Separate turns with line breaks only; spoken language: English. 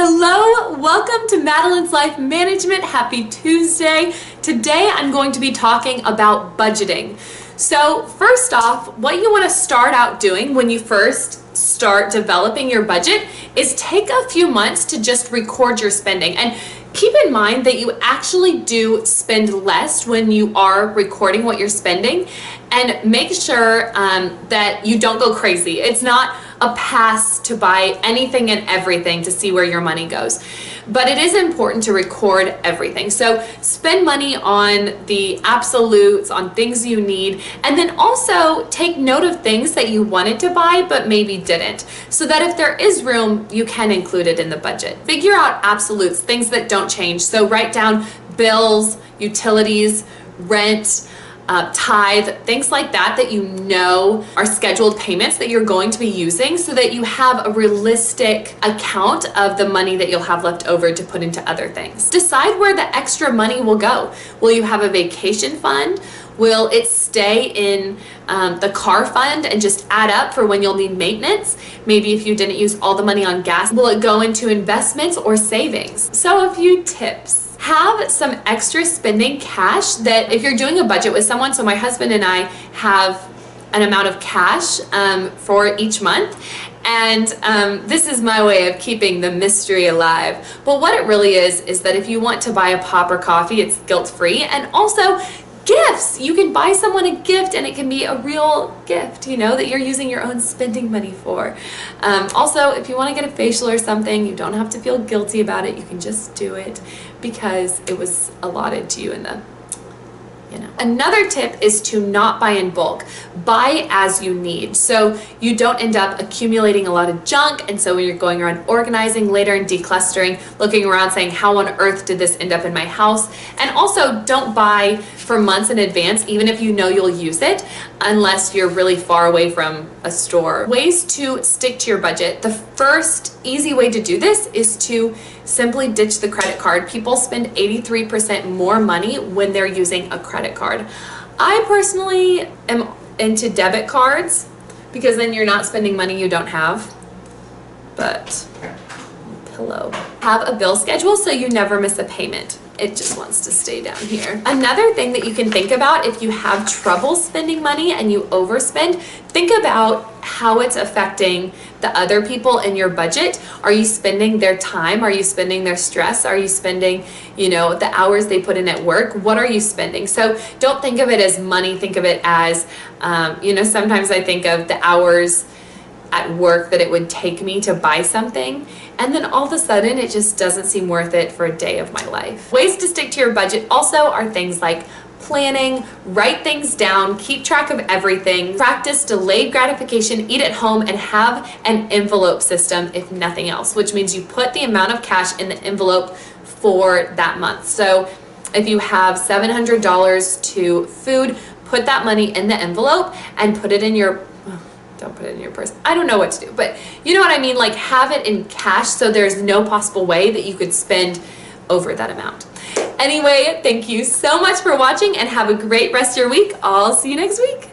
Hello, welcome to Madeline's Life Management. Happy Tuesday. Today I'm going to be talking about budgeting. So first off, what you want to start out doing when you first start developing your budget is take a few months to just record your spending. And keep in mind that you actually do spend less when you are recording what you're spending, and make sure that you don't go crazy. It's not a pass to buy anything and everything to see where your money goes. But it is important to record everything. So spend money on the absolutes, on things you need, and then also take note of things that you wanted to buy but maybe didn't, so that if there is room, you can include it in the budget. Figure out absolutes, things that don't change. So write down bills, utilities, rent, tithe, things like that that you know are scheduled payments that you're going to be using, so that you have a realistic account of the money that you'll have left over to put into other things. Decide where the extra money will go. Will you have a vacation fund? Will it stay in the car fund and just add up for when you'll need maintenance? Maybe if you didn't use all the money on gas, will it go into investments or savings? So a few tips. Have some extra spending cash that if you're doing a budget with someone, so my husband and I have an amount of cash for each month, and this is my way of keeping the mystery alive. But what it really is that if you want to buy a pop or coffee, it's guilt-free. And also gifts, you can buy someone a gift and it can be a real gift, you know, that you're using your own spending money for. Also, if you want to get a facial or something, you don't have to feel guilty about it. You can just do it because it was allotted to you in the, Another tip is to not buy in bulk. Buy as you need, so you don't end up accumulating a lot of junk, and so when you're going around organizing later and declustering, looking around saying, how on earth did this end up in my house? And also, don't buy for months in advance, even if you know you'll use it, unless you're really far away from a store. Ways to stick to your budget. The first easy way to do this is to simply ditch the credit card. People spend 83% more money when they're using a credit card. I personally am into debit cards because then you're not spending money you don't have. But pillow. Have a bill schedule so you never miss a payment. It just wants to stay down here. Another thing that you can think about if you have trouble spending money and you overspend, think about how it's affecting the other people in your budget. Are you spending their time? Are you spending their stress? Are you spending, the hours they put in at work? What are you spending? So don't think of it as money. Think of it as, sometimes I think of the hours at work that it would take me to buy something, and then all of a sudden it just doesn't seem worth it for a day of my life. Ways to stick to your budget also are things like planning, write things down, keep track of everything, practice delayed gratification, eat at home, and have an envelope system if nothing else, which means you put the amount of cash in the envelope for that month. So if you have $700 to food, put that money in the envelope and put it in your don't put it in your purse. I don't know what to do, but you know what I mean? Like, have it in cash so there's no possible way that you could spend over that amount. Anyway, thank you so much for watching and have a great rest of your week. I'll see you next week.